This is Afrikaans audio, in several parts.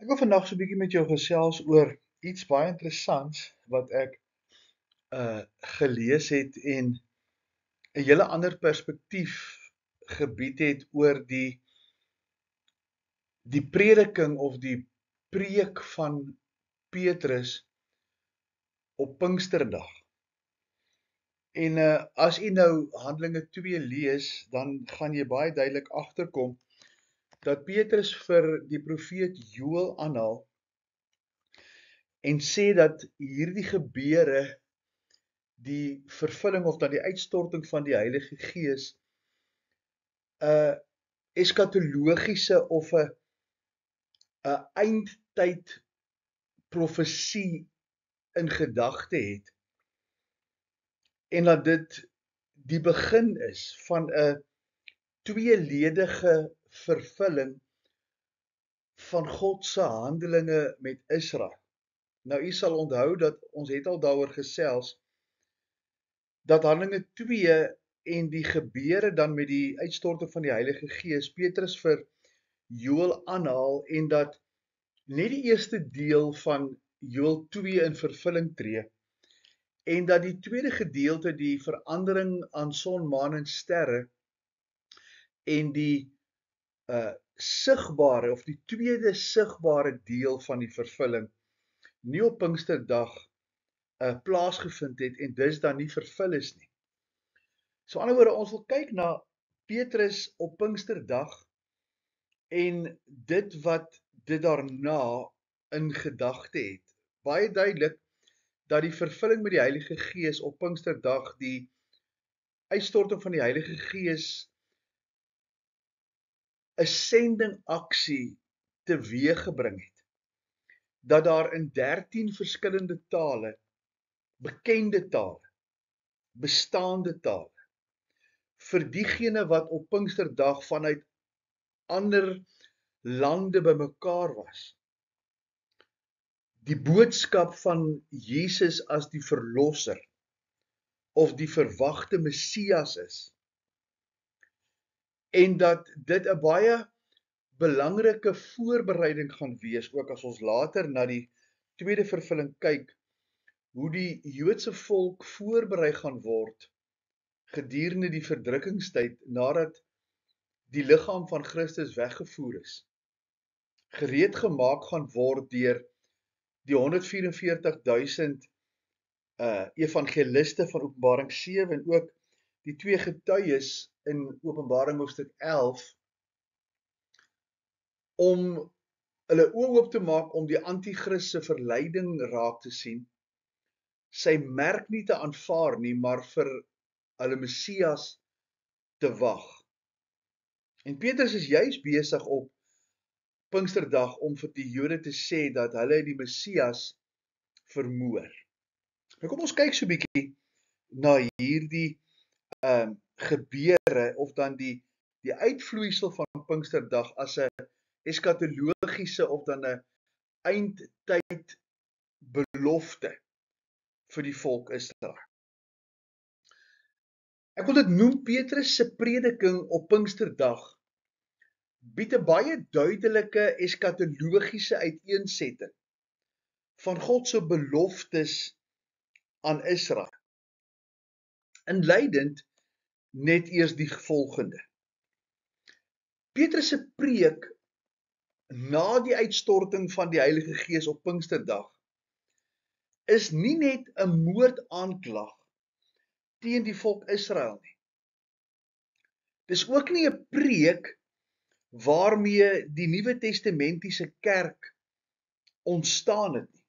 Ek wil vandag so 'n bietjie met jou gesels oor iets baie interessants wat ek gelees het en 'n hele ander perspektief gebied het oor die prediking of die preek van Petrus op Pinksterdag. En as u nou Handelinge 2 lees, dan gaan jy baie duidelik agterkom dat Petrus vir die profeet Joël aanhaal en sê dat hierdie gebeure die vervulling of dan die uitstorting van die Heilige Gees 'n eskatologiese of 'n eindtyd profesie in gedagte het en dat dit die begin is van 'n tweeledige vervulling van God se handelinge met Israel. Nou u sal onthou dat ons het al daaroor gesels dat Handelinge 2 en die gebeure dan met die uitstorting van die Heilige Gees Petrus vir Joël aanhaal en dat net die eerste deel van Joël 2 in vervulling tree en dat die tweede gedeelte die verandering aan son, maan en sterre en die sigbare of die tweede sigbare deel van die vervulling nie op Pinksterdag plaasgevind het en dus dan nie vervul is nie. So aan die ander woorde, ons wil kyk na Petrus op Pinksterdag en dit wat dit daarna in gedagte het. Baie duidelik dat die vervulling met die Heilige Gees op Pinksterdag die uitstorting van die Heilige Gees 'n sending aksie teweeggebring het. Dat daar in 13 verskillende tale, bekende tale, bestaande tale, vir diegene wat op Pinksterdag vanuit ander lande bymekaar was, die boodskap van Jesus as die verlosser of die verwagte Messias is en dat dit 'n baie belangrike voorbereiding gaan wees ook as ons later na die tweede vervulling kyk hoe die Joodse volk voorberei gaan word gedurende die verdrukkingstyd nadat die liggaam van Christus weggevoer is, gereed gemaak gaan word deur die 144.000 evangeliste van Openbaring 7 en ook die twee getuies in Openbaring hoofstuk 11 om hulle oë oop te maak om die anti-kris se verleiding raak te sien, sy merk nie te aanvaar nie, maar vir hulle Messias te wag. En Petrus is juis besig op Pinksterdag om vir die Jode te sê dat hulle die Messias vermoor. Nou kom ons kyk so 'n bietjie na hierdie gebeure of dan die uitvloeisel van Pinksterdag as 'n eskatologiese of dan 'n eindtyd belofte vir die volk Israel. Ek wil dit noem Petrus se prediking op Pinksterdag bied 'n baie duidelike eskatologiese uiteensetting van God se beloftes aan Israel. Inleidend net eers die volgende. Petrus se preek na die uitstorting van die Heilige Gees op Pinksterdag is nie net 'n moordaanklag teen die volk Israel nie. Dis ook nie 'n preek waarmee die Nuwe Testamentiese kerk ontstaan het nie.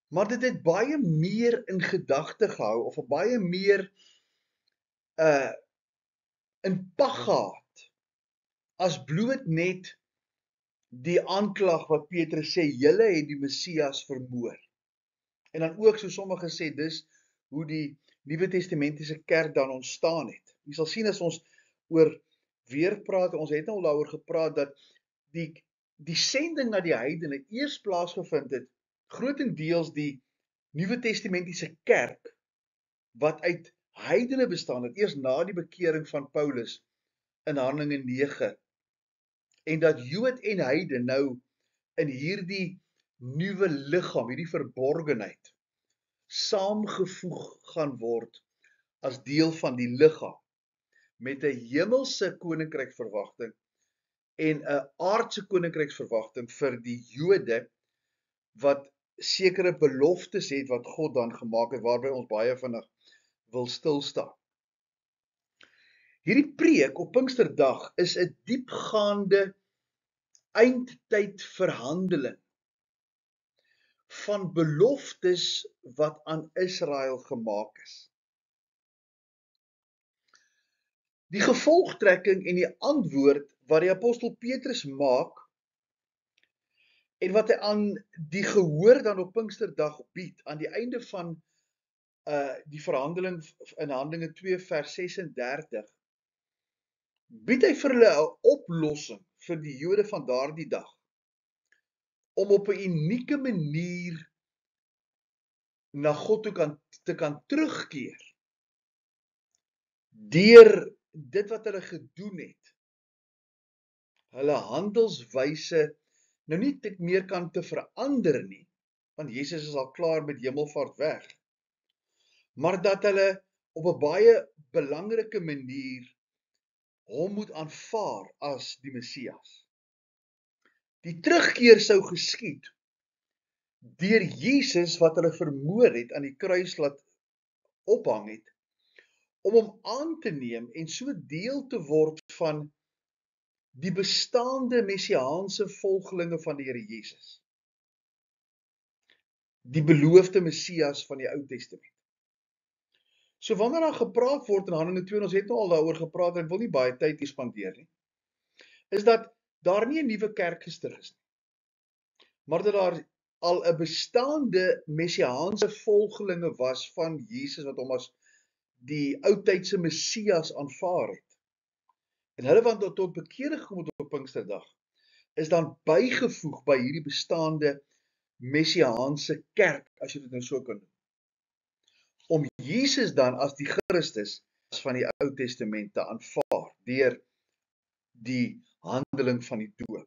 Maar dit het baie meer in gedagte gehou of 'n baie meer in pag gehad as bloot net die aanklag wat Petrus sê julle het die Messias vermoor. En dan ook so sommige sê dis hoe die Nuwe Testamentiese kerk dan ontstaan het. Jy sal sien as ons oor weer praat, ons het nou daaroor gepraat dat die sending na die heidene eers plaasgevind het, grootendeels die Nuwe Testamentiese kerk wat uit heidene bestaan het, eers na die bekering van Paulus in Handelinge 9 en dat Jood en heiden nou in hierdie nuwe liggaam, hierdie verborgenheid, saamgevoeg gaan word as deel van die liggaam, met 'n hemelse koninkryksverwagting en 'n aardse koninkryksverwagting vir die Jode wat sekere beloftes het wat God dan gemaak het, waarby ons baie vinnig wil stilstaan. Hierdie preek op Pinksterdag is 'n diepgaande eindtyd verhandeling van beloftes wat aan Israel gemaak is. Die gevolgtrekking en die antwoord wat die apostel Petrus maak en wat hy aan die gehoor dan op Pinksterdag bied, aan die einde van die verhandeling in Handelinge 2 vers 36, bied hy vir hulle 'n oplossing vir die Jode van daardie dag, om op 'n unieke manier na God toe te kan terugkeer, deur dit wat hulle gedoen het, hulle handelswyse nou nie meer kan te verander nie, want Jesus is al klaar met hemelvaart weg, maar dat hulle op 'n baie belangrike manier hom moet aanvaar as die Messias. Die terugkeer sou geskied deur Jesus wat hulle vermoor het, aan die kruis laat ophang het, om hom aan te neem en so deel te word van die bestaande messiaanse volgelinge van die Here Jesus. Die beloofde Messias van die Ou Testament. So wanneer daar gepraat word in Handelinge 2, ons het nou al daaroor gepraat, en ek wil nie baie tyd hier spandeer nie, is dat daar nie 'n nuwe kerk gestig is nie, maar dat daar al 'n bestaande messiaanse volgelinge was van Jesus wat hom as die oudtydse Messias aanvaar het. En hulle wat tot bekering gekom het op Pinksterdag, is dan bygevoeg by hierdie bestaande messiaanse kerk, as jy dit nou so kan doen, om Jesus dan as die Christus van die Ou Testament te aanvaar, deur die handeling van die doop.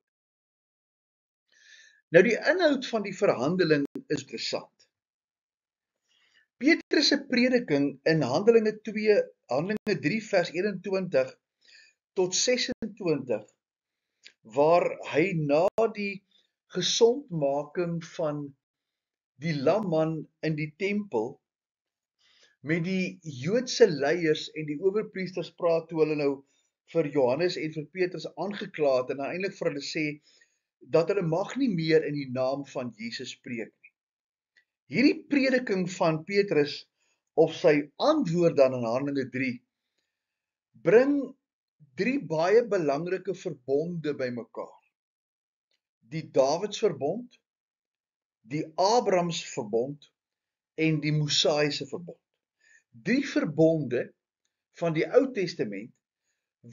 Nou die inhoud van die verhandeling is interessant. Petrus se prediking in Handelinge 3 vers 21 tot 26, waar hy na die gesondmaking van die lamman in die tempel met die Joodse leiers en die owerpriesters praat, toe hulle nou vir Johannes en vir Petrus aangekla het, en dan eintlik vir hulle sê dat hulle mag nie meer in die naam van Jesus spreek nie. Hierdie prediking van Petrus op sy antwoord dan in Handelinge 3 bring 3 baie belangrike verbonde bymekaar. Die Dawidsverbond, die Abrahamsverbond en die Mosaïese verbond. 3 verbonde van die Ou Testament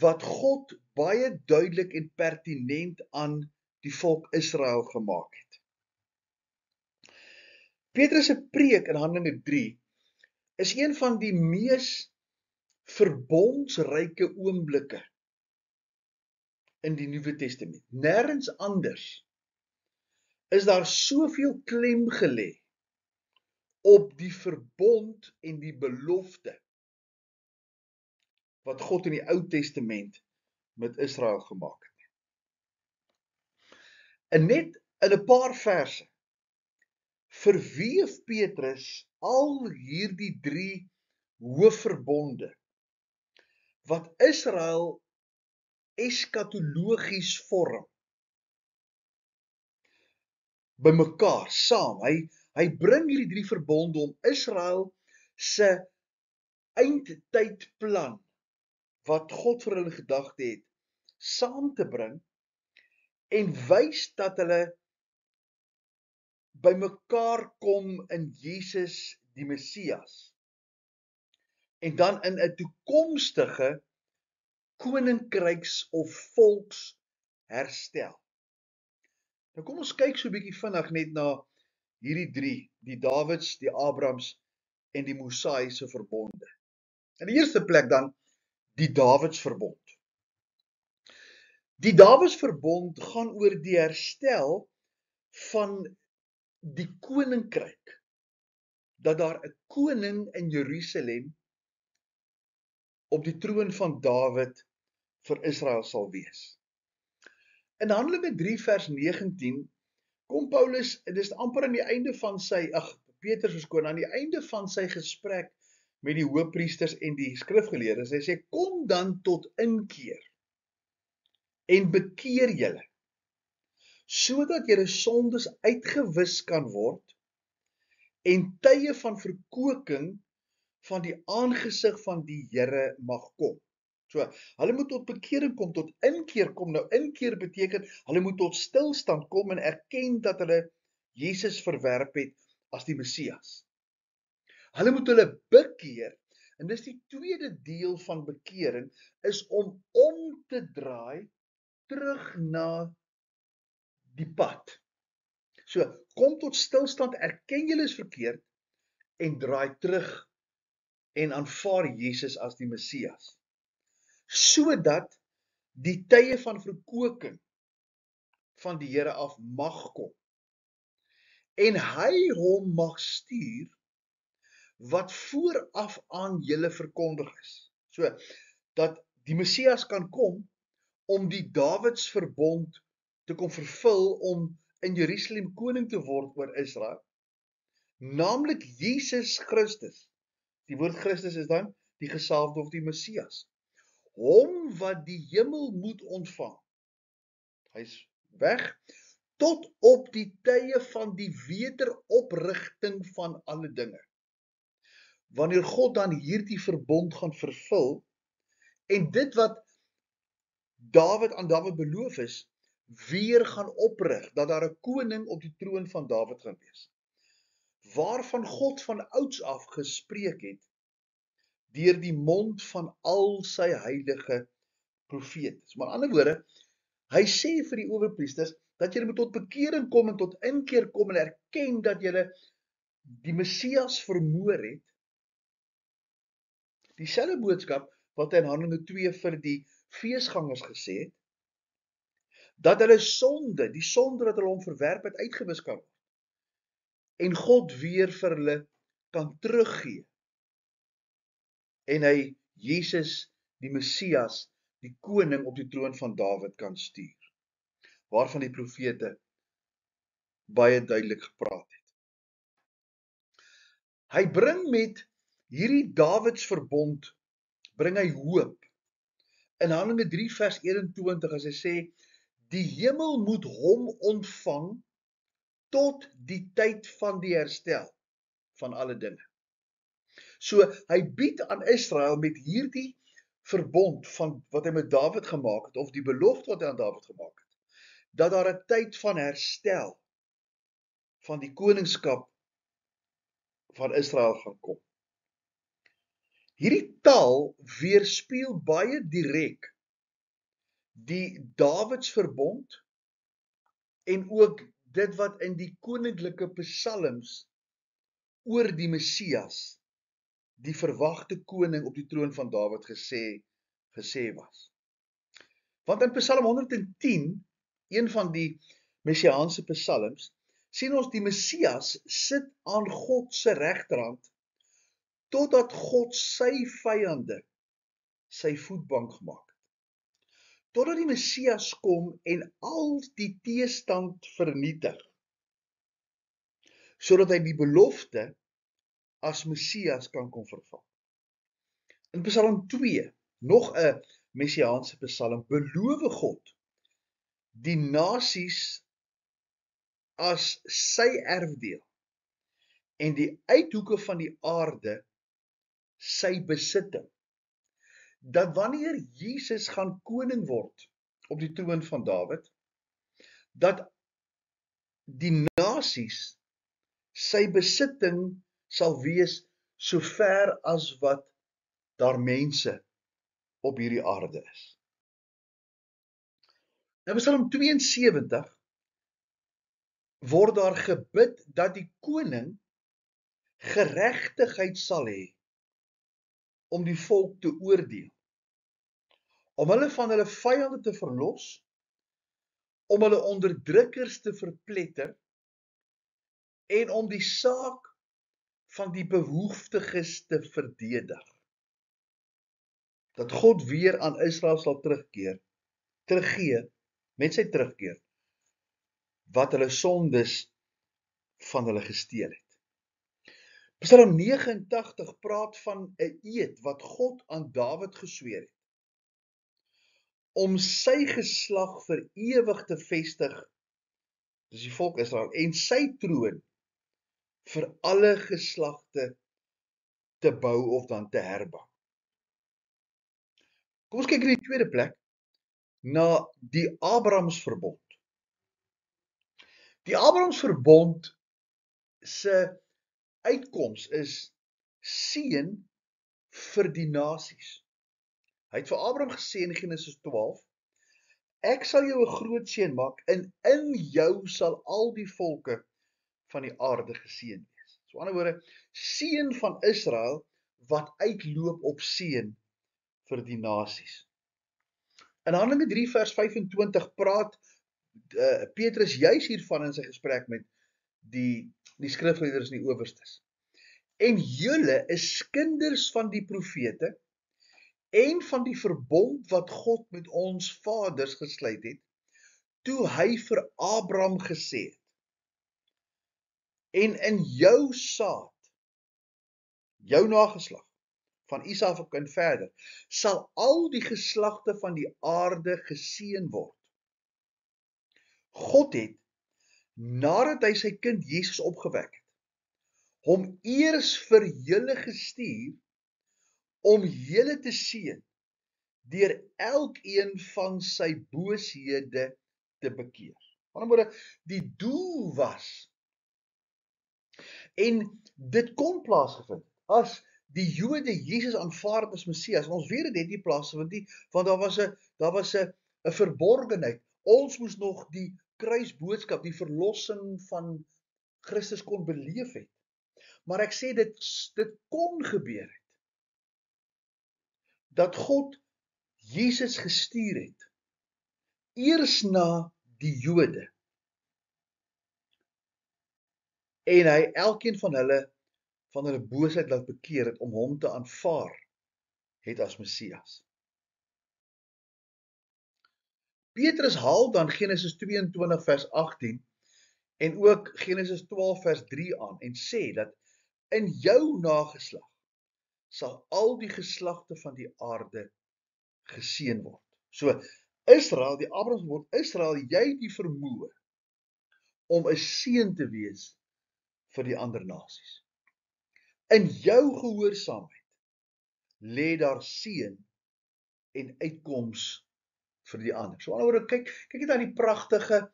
wat God baie duidelik en pertinent aan die volk Israel gemaak het. Petrus se preek in Handelinge 3 is een van die mees verbondsryke oomblikke in die Nuwe Testament. Nêrens anders is daar soveel klem gelê op die verbond en die belofte wat God in die Ou Testament met Israel gemaak het. En net in 'n paar verse verweef Petrus al hierdie 3 hoofverbonde wat Israel eskatologies vorm, bymekaar, saam. Hy bring hierdie 3 verbonde om Israel se eindtydplan wat God vir hulle gedagte het, saam te bring en wys dat hulle bymekaar kom in Jesus die Messias. En dan in 'n toekomstige koninkryks of volks herstel. Nou kom ons kyk so 'n bietjie vinnig net na hierdie 3, die Dawids, die Abrahams en die Mosaïese verbonde. In die eerste plek dan die Dawidsverbond. Die Dawidsverbond gaan oor die herstel van die koninkryk, dat daar 'n koning in Jerusalem op die troon van Dawid vir Israel sal wees. In Handelinge 3 vers 19 kom Paulus, dit is amper aan die einde van Petrus verskoon, aan die einde van sy gesprek met die hoëpriesters en die skrifgeleerdes, hy sê, kom dan tot inkeer en bekeer julle, sodat julle sondes uitgewis kan word en tye van verkoeking van die aangesig van die Here mag kom. So, hulle moet tot bekering kom, tot inkeer kom. Nou, inkeer beteken, hulle moet tot stilstand kom en erken dat hulle Jesus verwerp het as die Messias. Hulle moet hulle bekeer, en dis die tweede deel van bekering, is om te draai terug na die pad. So, kom tot stilstand, erken julle is verkeerd, en draai terug en aanvaar Jesus as die Messias. Sodat die tye van verkoeking van die Here af mag kom. En hy hom mag stuur wat vooraf aan julle verkondig is. So, dat die Messias kan kom om die Dawids verbond te kom vervul om in Jerusalem koning te word oor Israel, naamlik Jesus Christus. Die woord Christus is dan die gesalfde of die Messias. Hom wat die hemel moet ontvang. Hy's weg tot op die tye van die wederoprigting van alle dinge. Wanneer God dan hierdie verbond gaan vervul, en dit wat aan Dawid beloof is, weer gaan oprig, dat daar 'n koning op die troon van Dawid gaan wees, waarvan God van ouds af gespreek het, deur die mond van al sy heilige profetes. Maar in ander woorde, hy sê vir die owerpriesters, dat julle moet tot bekering kom en tot inkeer kom en erken dat julle die Messias vermoor het. Dieselfde boodskap wat hy in Handelinge 2 vir die feesgangers gesê het, dat hulle sonde, die sonde dat hulle hom verwerp het, uitgewis kan word. En God weer vir hulle kan teruggee. En hy, Jesus, die Messias, die koning op die troon van Dawid kan stuur. Waarvan die profete baie duidelik gepraat het. Hy bring met hierdie Dawids verbond, bring hy hoop. In Handelinge 3 vers 21, as hy sê, die hemel moet hom ontvang tot die tyd van die herstel van alle dinge. So, hy bied aan Israel met hierdie verbond van wat hy met Dawid gemaak het, of die belofte wat hy aan Dawid gemaak het, dat daar 'n tyd van herstel van die koningskap van Israel gaan kom. Hierdie taal weerspieël baie direk die Dawids verbond en ook dit wat in die koninklike psalms oor die Messias, die verwagte koning op die troon van Dawid gesê was. Want in Psalm 110, een van die messiaanse psalms, sien ons die Messias sit aan God se regterhand, totdat God sy vyande sy voetbank gemaak het. Totdat die Messias kom en al die teestand vernietig, sodat hy die belofte as Messias kan kom vervul. In Psalm 2, nog 'n messiaanse psalm, beloof God die nasies as sy erfdeel en die uithoeke van die aarde sy besitting. Dat wanneer Jesus gaan koning word op die troon van Dawid, dat die nasies sy besitting sal wees so ver as wat daar mense op hierdie aarde is. In Psalm 72 word daar gebid dat die koning geregtigheid sal hê om die volk te oordeel, om hulle van hulle vyande te verlos, om hulle onderdrukkers te verpletter en om die saak van die behoeftiges te verdedig. Dat God weer aan Israel sal teruggee, met sy terugkeer, wat hulle sondes van hulle gesteel het. Psalm 89 praat van 'n eed wat God aan Dawid gesweer het, om sy geslag vir ewig te vestig, dis die volk Israel, en sy troon vir alle geslagte te bou of dan te herbou. Kom ons kyk in die tweede plek, na die Abrahamsverbond. Die Abrahamsverbond se uitkoms is seën vir die nasies. Hy het vir Abraham gesê in Genesis 12, ek sal jou 'n groot seën maak en in jou sal al die volke van die aarde geseën wees. So aan die ander woorde, seën van Israel wat uitloop op seën vir die nasies. In Handelinge 3 vers 25 praat Petrus juis hiervan in sy gesprek met die skrifleerders en die owerstes. En julle is kinders van die profete en van die verbond wat God met ons vaders gesluit het, toe hy vir Abraham gesê het, en in jou saad, jou nageslag, van Isak en verder, sal al die geslagte van die aarde geseën word. God het, nadat hy sy kind Jesus opgewek het, hom eers vir julle gestuur, om julle te seën, deur elkeen van sy booshede te bekeer. Aan die ander woorde, die doel was, en dit kon plaasgevind, as die Jode Jesus aanvaar het as Messias, en ons weet dit het nie plaasgevind nie, want daar was 'n verborgenheid. Ons moes nog die kruisboodskap, die verlossing van Christus kon beleef het. Maar ek sê dit kon gebeur het, dat God Jesus gestuur het, eers na die Jode, en hy elkeen van hulle boosheid laat bekeer het, om hom te aanvaar het as Messias. Petrus haal dan Genesis 22 vers 18 en ook Genesis 12 vers 3 aan en sê dat in jou nageslag sal al die geslagte van die aarde geseën word. So Israel, die Abrahamsverbond, Israel, jy die vermoë om 'n seën te wees vir die ander nasies. In jou gehoorsaamheid lê daar seën en uitkoms vir die ander. So aan die ander woorde, kyk net aan die pragtige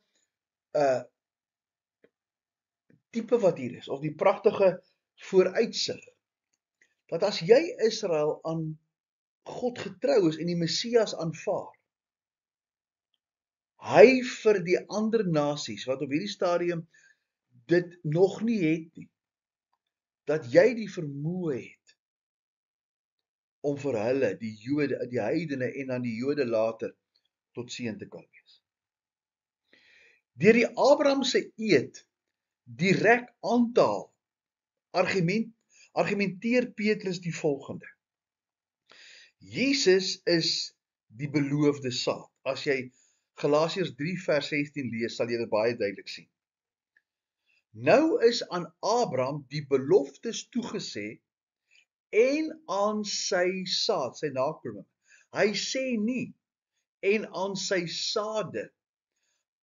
tipe wat hier is, of die pragtige vooruitsig, dat as jy Israel aan God getrou is en die Messias aanvaar, hy vir die ander nasies, wat op hierdie stadium dit nog nie het nie, dat jy die vermoë het, om vir hulle, die Jode, die heidene en dan die Jode later, tot seën te kan wees. Deur die Abraham se eed direk aan te haal, argumenteer Petrus die volgende. Jesus is die beloofde saad. As jy Galasiërs 3 vers 16 lees, sal jy dit baie duidelik sien. Nou is aan Abraham die beloftes toegesê en aan sy saad, sy nakomeling. Hy sê nie en aan sy sade,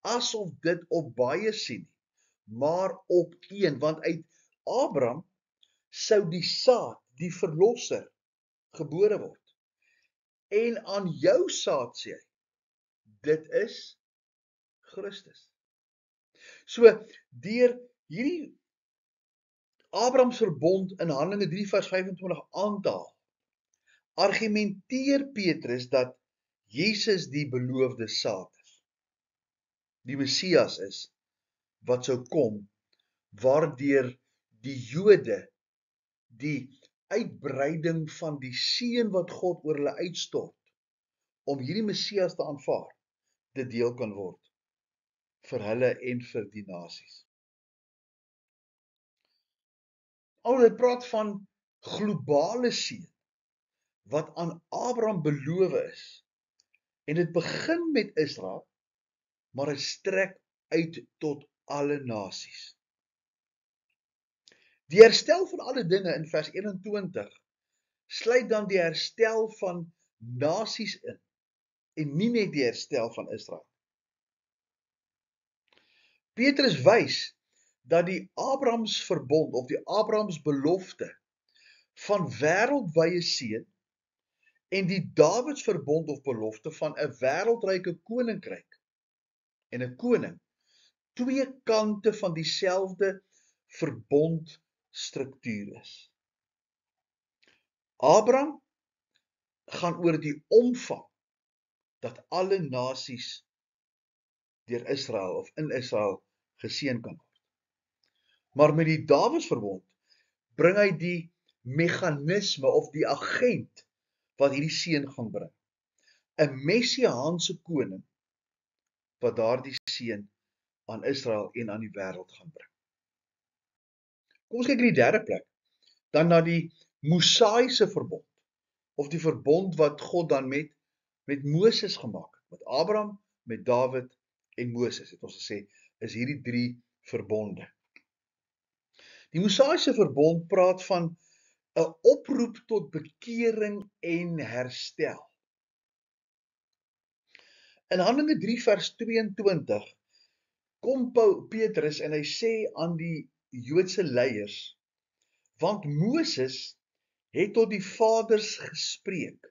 asof dit op baie sien, maar op een, want uit Abraham sou die saad, die verlosser, gebore word. En aan jou saad, sê hy, dit is Christus. So, deur hierdie Abrahamsverbond in Handelinge 3 vers 25 aan te haal, argumenteer Petrus dat Jesus die beloofde saad is, die Messias is, wat sou kom, waardeur die Jode die uitbreiding van die seën wat God oor hulle uitstort, om hierdie Messias te aanvaar, dit deel kan word, vir hulle en vir die nasies. Dit praat van globale seën wat aan Abraham beloof is. En dit begin met Israel, maar dit strek uit tot alle nasies. Die herstel van alle dinge in vers 21 sluit dan die herstel van nasies in en nie net die herstel van Israel. Petrus wys dat die Abrahams verbond of die Abrahams belofte van wêreldwye seën en die Dawids verbond of belofte van 'n wêreldryke koninkryk en 'n koning, twee kante van dieselfde verbondstruktuur is. Abraham gaan oor die omvang dat alle nasies deur Israel of in Israel geseën kan word. Maar met die Dawids verbond bring hy die meganisme of die agent wat hierdie seën gaan bring. 'n Messiaanse koning wat daardie seën aan Israel en aan die wêreld gaan bring. Kom ons kyk in die derde plek, dan na die Mosaïese verbond, of die verbond wat God dan met Moses gemaak het, met Abraham, met Dawid en Moses, het ons gesê, is hierdie drie verbonde. Die Mosaïese verbond praat van 'n oproep tot bekering en herstel. In Handelinge 3 vers 22 kom Petrus en hy sê aan die Joodse leiers, want Moses het tot die vaders gespreek.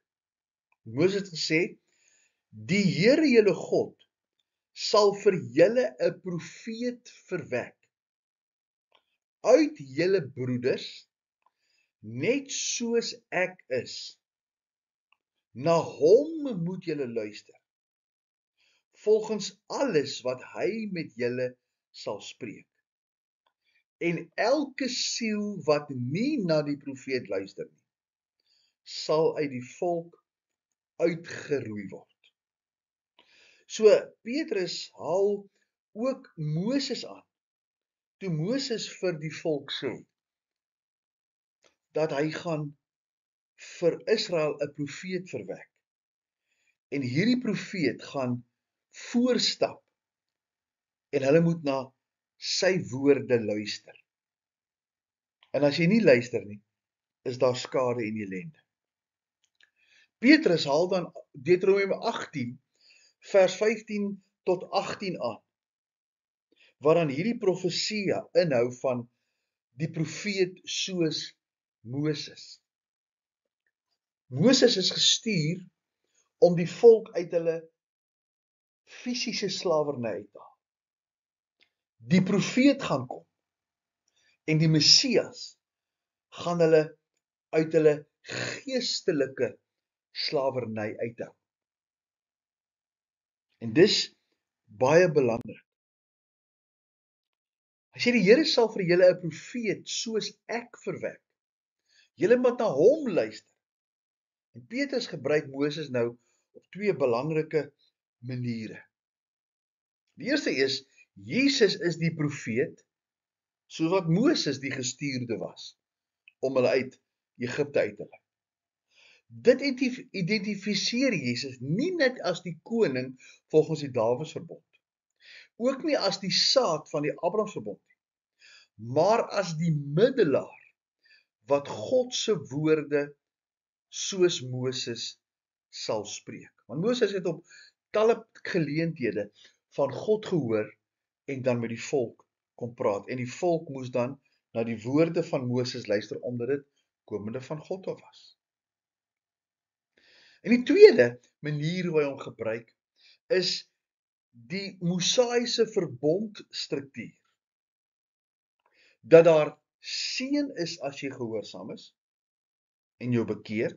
Moses het gesê, die Here julle God sal vir julle 'n profeet verwek uit julle broeders, net soos ek is. Na hom moet julle luister, volgens alles wat hy met julle sal spreek. En elke siel wat nie na die profeet luister nie, sal uit die volk uitgeroei word. So Petrus haal ook Moses aan, toe Moses vir die volk sê, dat hy gaan vir Israel 'n profeet verwek. En hierdie profeet gaan voorstap en hulle moet na sy woorde luister. En as jy nie luister nie, is daar skade en ellende. Petrus haal dan Deuteronomium 18 vers 15 tot 18 aan, waaraan hierdie profesie inhou van die profeet soos Moses. Moses is gestuur om die volk uit hulle fisiese slawerny uit te haal. Die profeet gaan kom en die Messias gaan hulle uit hulle geestelike slawerny uithou. En dis baie belangrik. Hy sê die Here sal vir julle 'n profeet soos ek verwek. Julle moet na hom luister. En Petrus gebruik Moses nou op twee belangrike maniere. Die eerste is, Jesus is die profeet, soos wat Moses die gestuurde was, om hulle uit Egipte uit te lei. Dit identifiseer Jesus nie net as die koning volgens die Dawids verbond, ook nie as die saad van die Abrahams verbond nie, maar as die middelaar wat God se woorde soos Moses sal spreek. Want Moses het op talle geleenthede van God gehoor en dan met die volk kom praat. En die volk moes dan na die woorde van Moses luister, omdat dit komende van God af was. En die tweede manier hoe hy hom gebruik, is die Mosaïese verbondstruktuur. Dat daar seën is as jy gehoorsaam is en jou bekeer,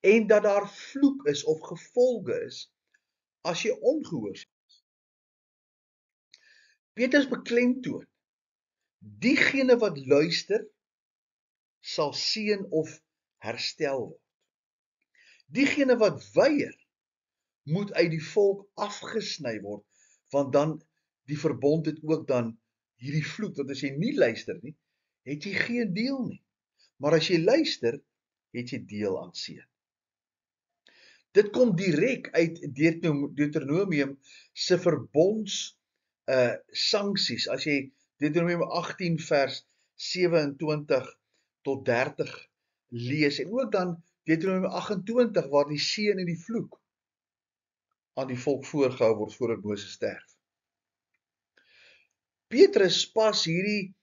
en dat daar vloek is of gevolge is as jy ongehoorsaam is. Petrus beklemtoon, diegene wat luister, sal seën of herstel word. Diegene wat weier, moet uit die volk afgesny word, want dan die verbond het ook dan hierdie vloek, dat as jy nie luister nie, het jy geen deel nie. Maar as jy luister, het jy deel aan seën. Dit kom direk uit Deuteronomium se verbonds sanksies. As jy Deuteronomium 18 vers 27 tot 30 lees, en ook dan Deuteronomium 28 waar die seën en die vloek aan die volk voorgehou word voordat Moses sterf. Petrus pas hierdie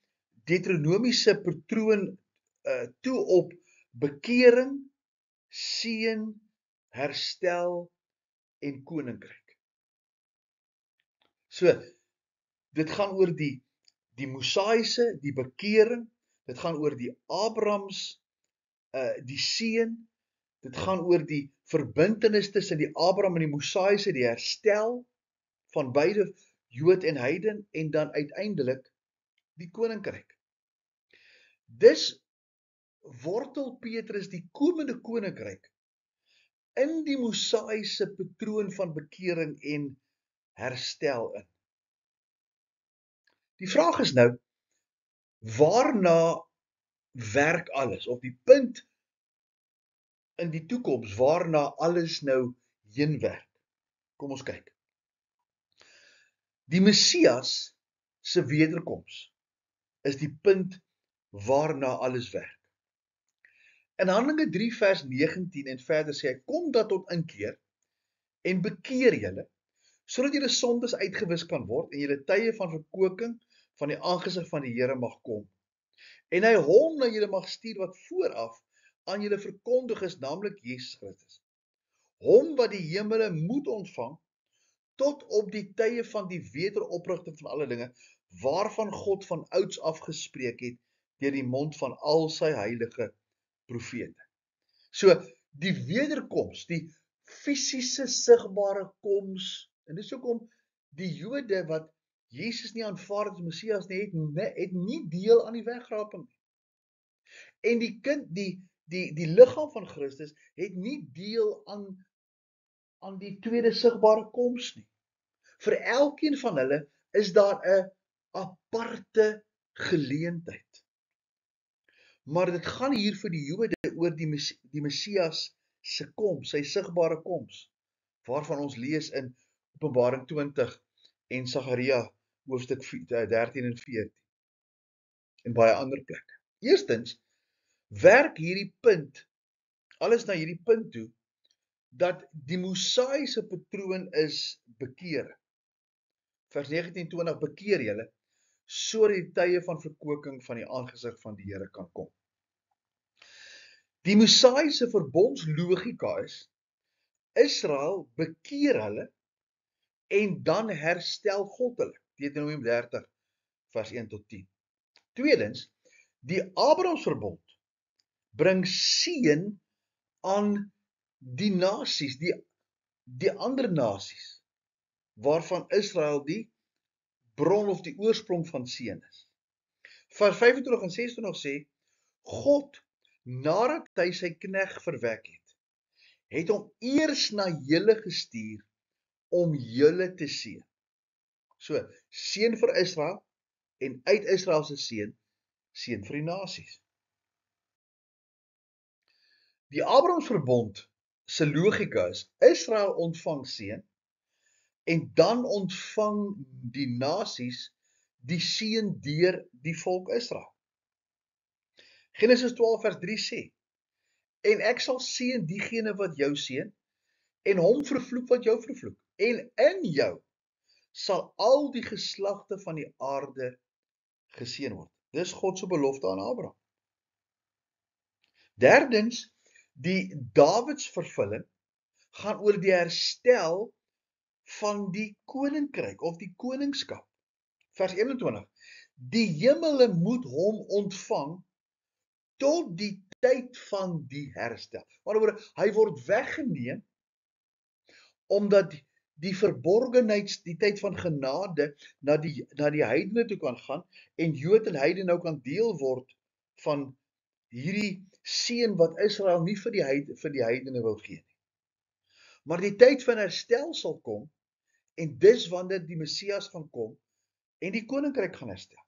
Deuteronomiese patroon toe op bekering, seën, herstel en koninkryk. So, dit gaan oor die Mosaïese, die bekering, dit gaan oor die Abrahams, die seën, dit gaan oor die verbintenis tussen die Abraham en die Mosaïese, die herstel van beide Jood en heiden, en dan uiteindelik die koninkryk. Dus wortel Petrus die komende koninkryk in die Mosaïese patroon van bekering en herstel in. Die vraag is nou, waarna werk alles, of die punt in die toekoms, waarna alles nou heen werk? Kom ons kyk. Die Messias se wederkoms is die punt waarna alles werk. In Handelinge 3 vers 19 en verder sê hy, kom dat tot inkeer en bekeer julle, sodat julle sondes uitgewis kan word en julle tye van verkoking van die aangesig van die Here mag kom. En hy hom na julle mag stuur wat vooraf aan julle verkondig is, naamlik Jesus Christus. Hom wat die hemele moet ontvang, tot op die tye van die wederoprigting van alle dinge, waarvan God van ouds af gespreek het, deur die mond van al sy heilige profete. So, die wederkoms, die fisiese sigbare koms, en dis hoekom die Jode wat Jesus nie aanvaar as Messias nie, het nie deel aan die wegraping nie. En die liggaam van Christus het nie deel aan die tweede sigbare koms nie. Vir elkeen van hulle is daar 'n aparte geleentheid. Maar dit gaan hier vir die Jode oor die Messias se koms, sy sigbare koms, waarvan ons lees in Openbaring 20 en Sagaria hoofstuk 13 en 14 en baie ander plekke. Eerstens, werk hierdie punt, alles na hierdie punt toe, dat die Mosaïese patroon is bekering. Vers 19-20, bekeer julle, sodat die tye van verkoking van die aangesig van die Here kan kom. Die Mosaïese verbondslogika is, Israel bekeer hulle, en dan herstel God hulle. Deuteronomium 30 vers 1 tot 10. Tweedens, die Abrahamsverbond bring seën aan die nasies, die ander nasies, waarvan Israel die bron of die oorsprong van seën is. Vers 25 en 26 sê, God, nadat hy sy knegt verwek het hom eers na julle gestuur om julle te seën. So, seën vir Israel, en uit Israel se seën vir die nasies. Die Abrahamsverbond se logika is, Israel ontvang seën, en dan ontvang die nasies die seën deur die volk Israel. Genesis 12 vers 3 sê, en ek sal seën diegene wat jou seën, en hom vervloek wat jou vervloek, en in jou sal al die geslagte van die aarde geseën word. Dis God se belofte aan Abraham. Derdens, die Dawidsvervulling gaan oor die herstel van die koninkryk of die koningskap. Vers 21. Die hemele moet hom ontvang tot die tyd van die herstel. Maar hy word weggeneem omdat die verborgenheid, die tyd van genade na die heidene toe kan gaan en Jood en heiden nou kan deel word van hierdie seën wat Israel nie vir die heidene wil gee nie. Maar die tyd van herstel sal kom en dis wanneer die Messias gaan kom en die koninkryk gaan herstel.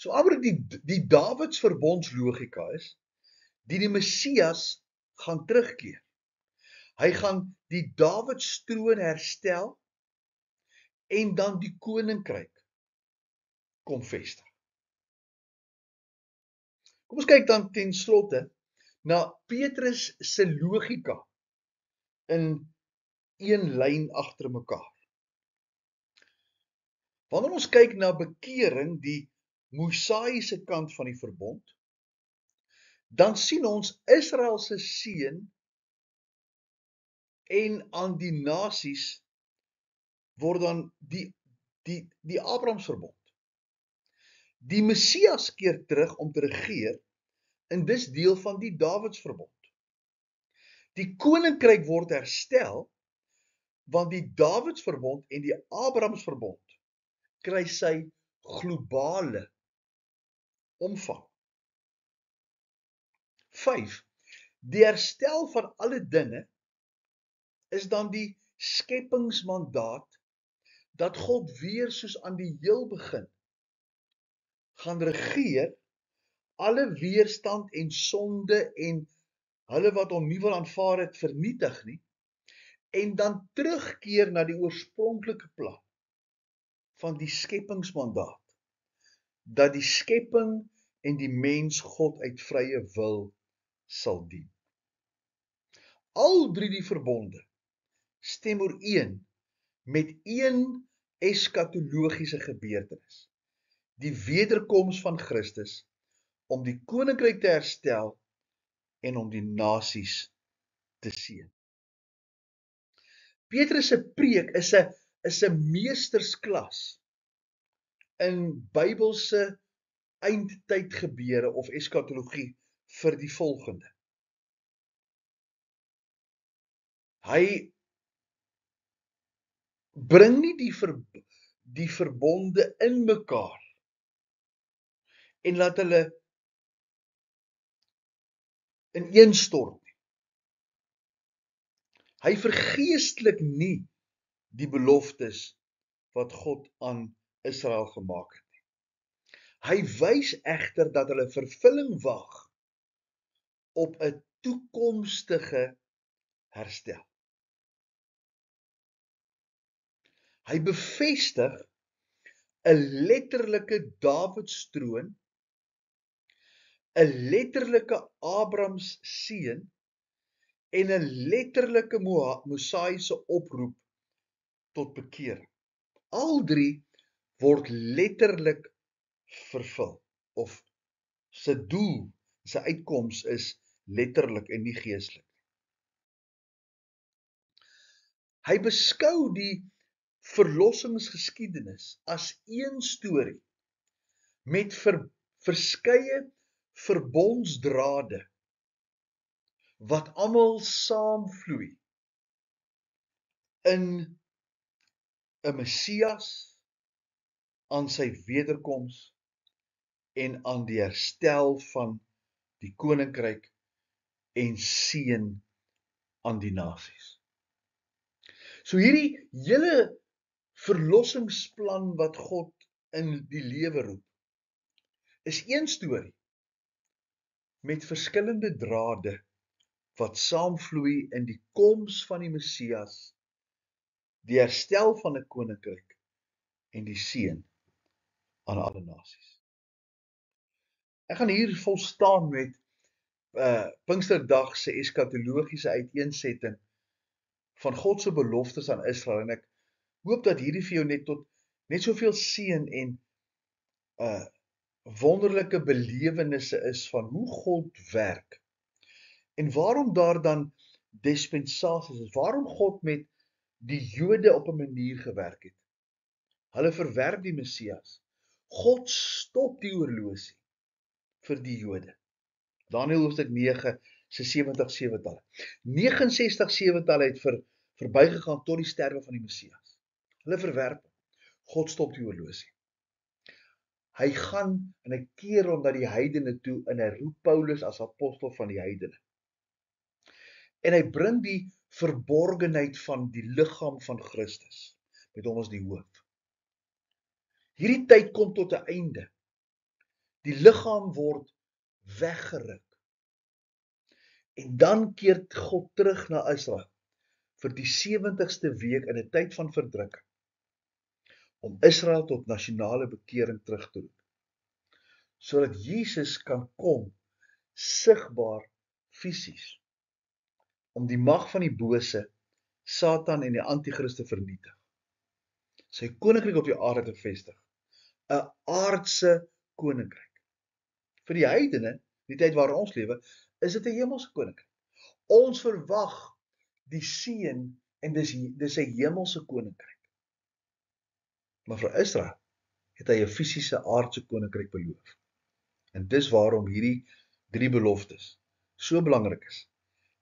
So amper die Davids verbondslogika is, die Messias gaan terugkeer. Hy gaan die Davids troon herstel en dan die koninkryk kom vestig. Kom ons kyk dan ten slotte na Petrus se logika in een lyn agter mekaar. Wanneer ons kyk na bekering, die Mosaïese kant van die verbond, dan sien ons Israel se seën en aan die nasies word dan die Abrahamsverbond. Die Messias keer terug om te regeer en dis deel van die Dawidsverbond. Die koninkryk word herstel want die Dawidsverbond en die Abrahamsverbond kry sy globale omvang. 5. Die herstel van alle dinge is dan die skepingsmandaat dat God weer soos aan die heel begin gaan regeer, alle weerstand en sonde en hulle wat hom nie wil aanvaar het vernietig nie, en dan terugkeer na die oorspronklike plan van die skepingsmandaat, dat die skepping en die mens God uit vrye wil sal dien. Al drie die verbonde stem ooreen met een eskatologiese gebeurtenis, die wederkoms van Christus om die koninkryk te herstel en om die nasies te seën. Petrus se preek is 'n meestersklas in Bybelse eindtydgebeure of eskatologie vir die volgende. Hy bring nie die verbonde in mekaar en laat hulle ineenstort nie. Hy vergeestelik nie die beloftes wat God aan Israel gemaak het nie. Hy wys egter dat hulle vervulling wag op 'n toekomstige herstel. Hy bevestig 'n letterlike Dawidstroon, 'n letterlike Abrahams seën en 'n letterlike Mosaïese oproep tot bekering. Al drie word letterlik vervul, of sy doel, sy uitkoms is letterlik en nie geestelik. Hy beskou die verlossingsgeskiedenis as een storie met verskeie verbondsdrade wat almal saamvloei in 'n Messias, aan sy wederkoms en aan die herstel van die koninkryk en seën aan die nasies. So hierdie hele verlossingsplan wat God in die lewe roep, is een storie met verskillende drade wat saamvloei in die koms van die Messias, die herstel van 'n koninkryk en die seën aan alle nasies. Ek gaan hier volstaan met Pinksterdag se eskatologiese uiteensetting van God se beloftes aan Israel, en ek hoop dat hierdie vir jou net soveel seën en wonderlike belewennisse is van hoe God werk en waarom daar dan dispensasies is, waarom God met die Jode op 'n manier gewerk het. Hulle verwerp die Messias. God stop die oorlosie vir die Jode. Daniël hoofstuk 9 se 70 talle. 69 7-talle het verbygegaan tot die sterwe van die Messias. Hulle verwerp. God stop die oorlosie. Hy gaan en hy keer hom na die heidene toe en hy roep Paulus as apostel van die heidene. En hy bring die verborgenheid van die liggaam van Christus met hom as die hoof. Hierdie tyd kom tot 'n einde. Die liggaam word weggeruk. En dan keer God terug na Israel vir die 70ste week in 'n tyd van verdrukking, om Israel tot nasionale bekering terug te roep, sodat Jesus kan kom, sigbaar fisies, om die mag van die bose, Satan en die Antichrist te vernietig, sy koninkryk op die aarde te vestig, 'n aardse koninkryk. Vir die heidene, die tyd waar ons lewe, is dit 'n hemelse koninkryk. Ons verwag die seën en dis 'n hemelse koninkryk. Maar vir Israel het hy 'n fisiese aardse koninkryk beloof. En dis waarom hierdie 3 beloftes so belangrik is.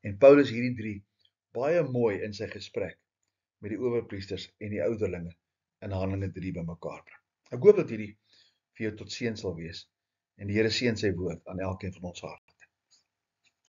En Paulus hierdie 3 baie mooi in sy gesprek met die owerpriesters en die ouderlinge in Handelinge 3 bymekaar bring. Ek hoop dat hierdie vir jou tot seën sal wees en die Here seën sy woord aan elkeen van ons hart.